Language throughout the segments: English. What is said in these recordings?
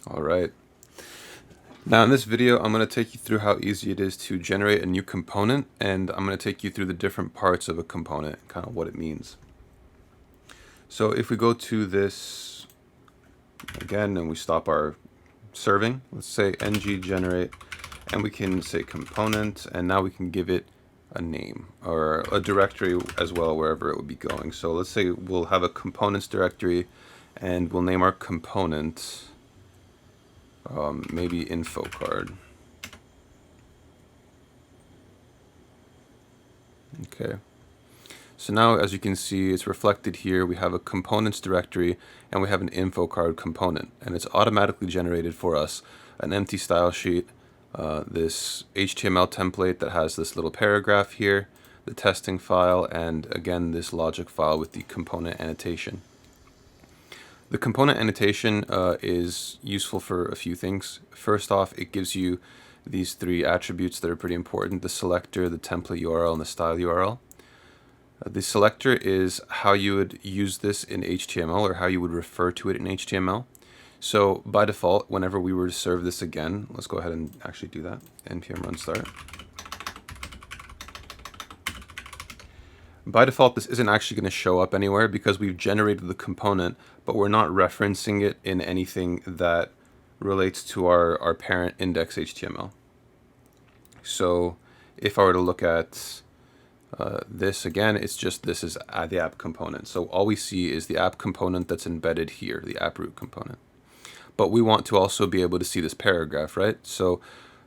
All right. Now in this video, I'm going to take you through how easy it is to generate a new component, and I'm going to take you through the different parts of a component, kind of what it means. So if we go to this again and we stop our serving, let's say ng generate, and we can say component, and now we can give it a name or a directory as well, wherever it would be going. So let's say we'll have a components directory and we'll name our component maybe info card. Okay. So now, as you can see, it's reflected here. We have a components directory and we have an info card component, and it's automatically generated for us an empty style sheet, this HTML template that has this little paragraph here, the testing file, and again, this logic file with the component annotation. The component annotation is useful for a few things. First off, it gives you these three attributes that are pretty important: the selector, the template URL, and the style URL. The selector is how you would use this in HTML, or how you would refer to it in HTML. So by default, whenever we were to serve this again, let's go ahead and actually do that. npm run start. By default, this isn't actually going to show up anywhere because we've generated the component, but we're not referencing it in anything that relates to our parent index HTML. So if I were to look at this again, it's just this is the app component. So all we see is the app component that's embedded here, the app root component. But we want to also be able to see this paragraph, right? So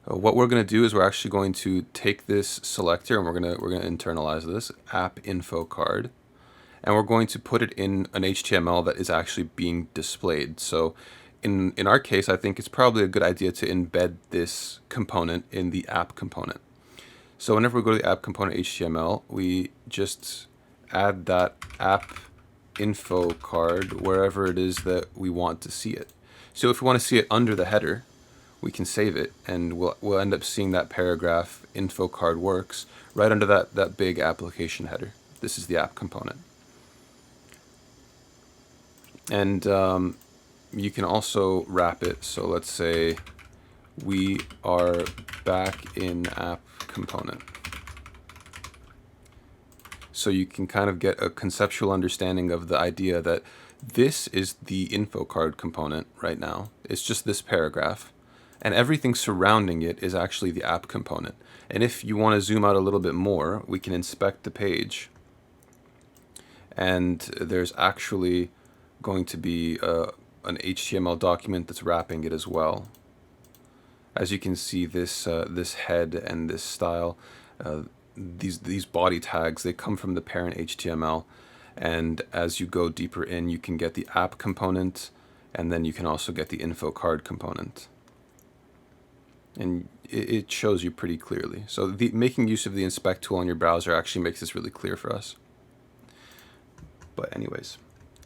what we're going to do is we're actually going to take this selector and we're going to internalize this app info card, and we're going to put it in an HTML that is actually being displayed. So in our case, I think it's probably a good idea to embed this component in the app component. So whenever we go to the app component HTML, we just add that app info card wherever it is that we want to see it. So if we want to see it under the header, we can save it, and we'll end up seeing that paragraph info card works right under that big application header. This is the app component. And you can also wrap it. So let's say we are back in app component. So you can kind of get a conceptual understanding of the idea that this is the info card component right now. It's just this paragraph, and everything surrounding it is actually the app component. And if you want to zoom out a little bit more, we can inspect the page, and there's actually going to be an HTML document that's wrapping it as well. As you can see, this this head and this style, these body tags, they come from the parent HTML, and as you go deeper in, you can get the app component, and then you can also get the info card component, and it shows you pretty clearly. So making use of the inspect tool on your browser actually makes this really clear for us. But anyways,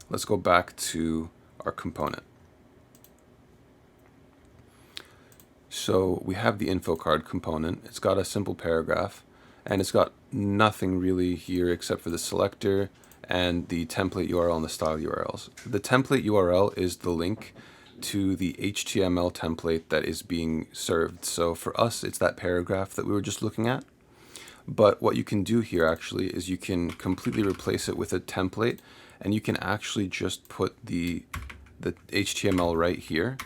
let's go back to our component. So we have the info card component. It's got a simple paragraph, and it's got nothing really here except for the selector and the template URL and the style URLs. The template URL is the link to the HTML template that is being served. So for us, it's that paragraph that we were just looking at. But what you can do here actually is you can completely replace it with a template, and you can actually just put the HTML right here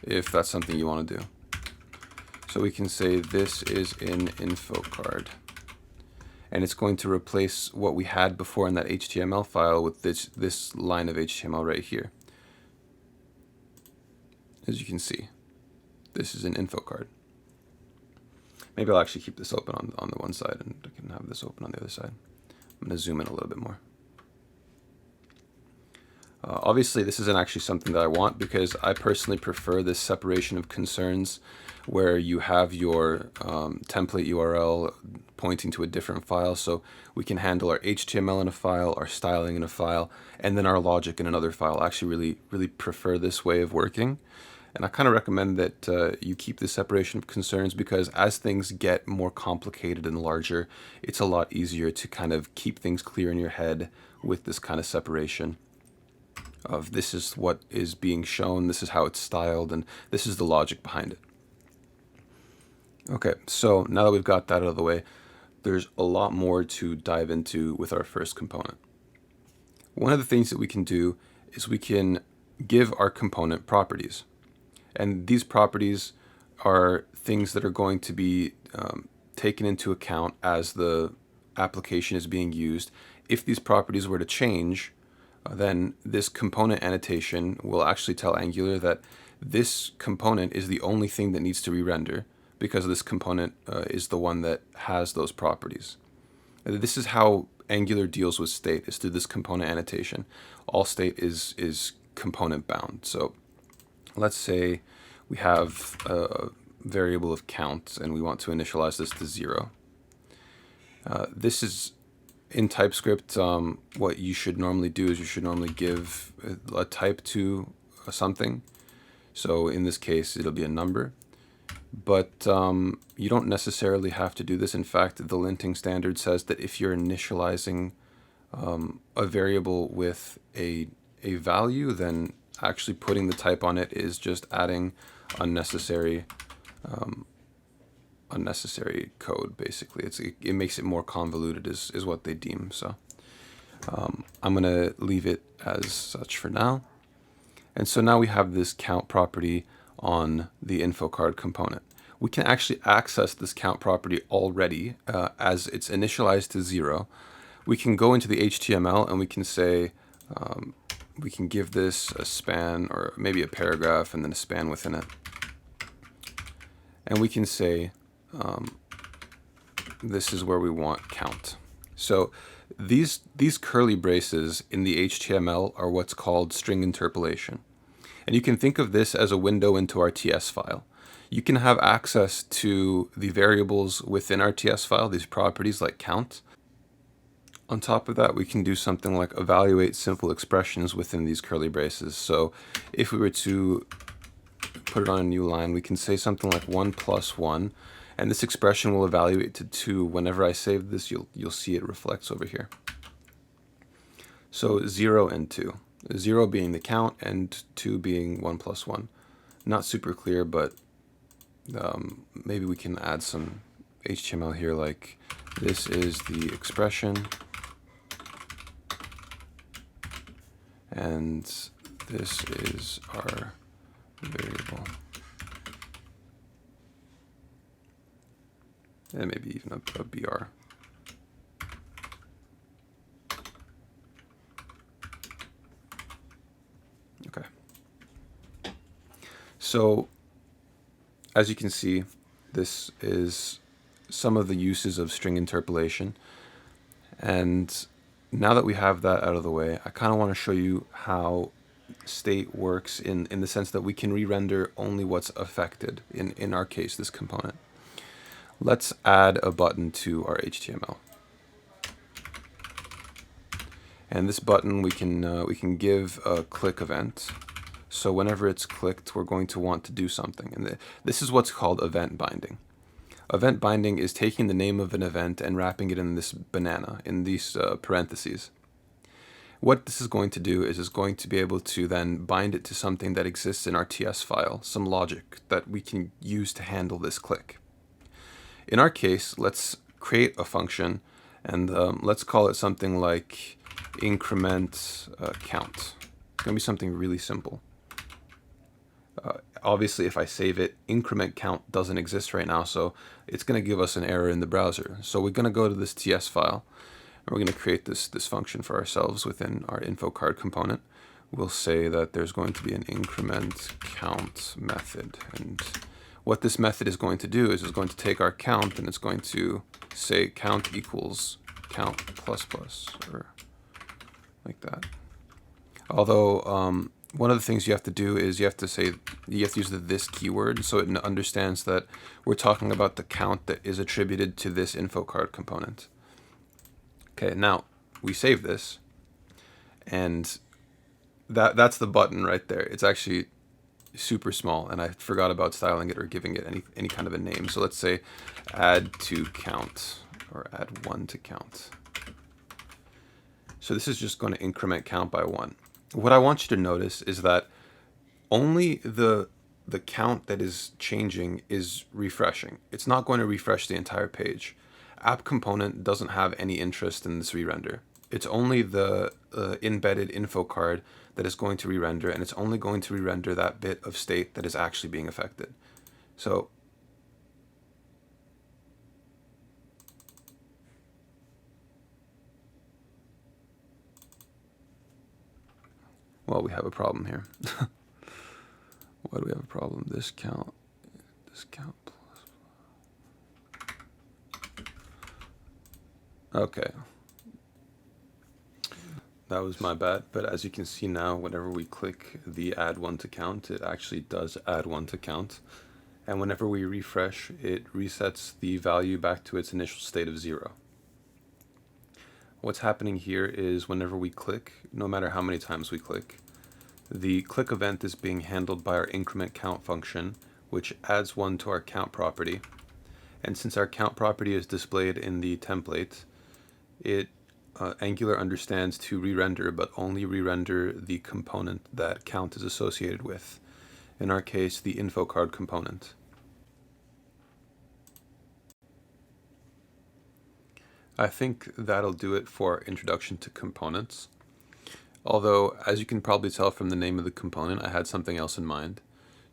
if that's something you want to do. So we can say this is in info card, and it's going to replace what we had before in that HTML file with this line of HTML right here. As you can see, this is an info card. Maybe I'll actually keep this open on the one side, and I can have this open on the other side. I'm going to zoom in a little bit more. Obviously, this isn't actually something that I want, because I personally prefer this separation of concerns where you have your template URL pointing to a different file, so we can handle our HTML in a file, our styling in a file, and then our logic in another file. I actually really prefer this way of working, and I kind of recommend that you keep this separation of concerns, because as things get more complicated and larger, it's a lot easier to kind of keep things clear in your head with this kind of separation. of this is what is being shown, this is how it's styled, and this is the logic behind it. Okay, so now that we've got that out of the way, there's a lot more to dive into with our first component. One of the things that we can do is we can give our component properties. And these properties are things that are going to be taken into account as the application is being used. If these properties were to change, then this component annotation will actually tell Angular that this component is the only thing that needs to re-render, because this component is the one that has those properties. This is how Angular deals with state, is through this component annotation. All state is component bound. So let's say we have a variable of count and we want to initialize this to 0. This is in TypeScript. What you should normally do is you should normally give a type to something. So in this case, it'll be a number. But you don't necessarily have to do this. In fact, the linting standard says that if you're initializing a variable with a value, then actually putting the type on it is just adding unnecessary code. Basically, it makes it more convoluted, is what they deem. So I'm gonna leave it as such for now. And so now we have this count property on the info card component. We can actually access this count property already as it's initialized to 0. We can go into the HTML and we can say, we can give this a span or maybe a paragraph and then a span within it. And we can say, this is where we want count. So these curly braces in the HTML are what's called string interpolation. And you can think of this as a window into our TS file. You can have access to the variables within our TS file, these properties like count. On top of that, we can do something like evaluate simple expressions within these curly braces. So if we were to put it on a new line, we can say something like 1 + 1, and this expression will evaluate to 2. Whenever I save this, you'll see it reflects over here. So 0 and 2. 0 being the count and 2 being 1 + 1. Not super clear, but maybe we can add some HTML here, like this is the expression and this is our variable. And maybe even a BR. Okay. So as you can see, this is some of the uses of string interpolation. And now that we have that out of the way, I kind of want to show you how state works in the sense that we can re-render only what's affected, in our case, this component. Let's add a button to our HTML. And this button we can give a click event. So whenever it's clicked, we're going to want to do something. And this is what's called event binding. Event binding is taking the name of an event and wrapping it in this banana, in these parentheses. What this is going to do is it's going to be able to then bind it to something that exists in our TS file, some logic that we can use to handle this click. In our case, let's create a function and let's call it something like increment count. It's going to be something really simple. Obviously, if I save it, increment count doesn't exist right now, so it's going to give us an error in the browser. So we're going to go to this TS file, and we're going to create this function for ourselves within our info card component. We'll say that there's going to be an increment count method, and what this method is going to do is it's going to take our count and it's going to say count equals count plus plus, or like that. Although one of the things you have to do is you have to use the this keyword so it understands that we're talking about the count that is attributed to this info card component. Okay, now we save this, and that's the button right there. It's actually super small, and I forgot about styling it or giving it any kind of a name. So let's say add to count, or add 1 to count. So this is just going to increment count by 1. what I want you to notice is that only the count that is changing is refreshing. It's not going to refresh the entire page. App component doesn't have any interest in this re-render. It's only the embedded info card that is going to re-render, and it's only going to re-render that bit of state that is actually being affected. So well, we have a problem here. Why do we have a problem? This count plus. Okay. That was my bad, but as you can see now, whenever we click the add one to count, it actually does add one to count. And whenever we refresh, it resets the value back to its initial state of 0. What's happening here is whenever we click, no matter how many times we click, the click event is being handled by our increment count function, which adds 1 to our count property. And since our count property is displayed in the template, Angular understands to re-render, but only re-render the component that count is associated with. In our case, the info card component. I think that'll do it for our introduction to components. Although, as you can probably tell from the name of the component, I had something else in mind.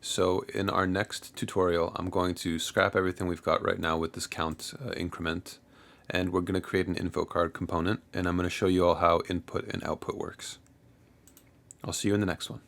So in our next tutorial, I'm going to scrap everything we've got right now with this count increment, and we're going to create an info card component, and I'm going to show you all how input and output works. I'll see you in the next one.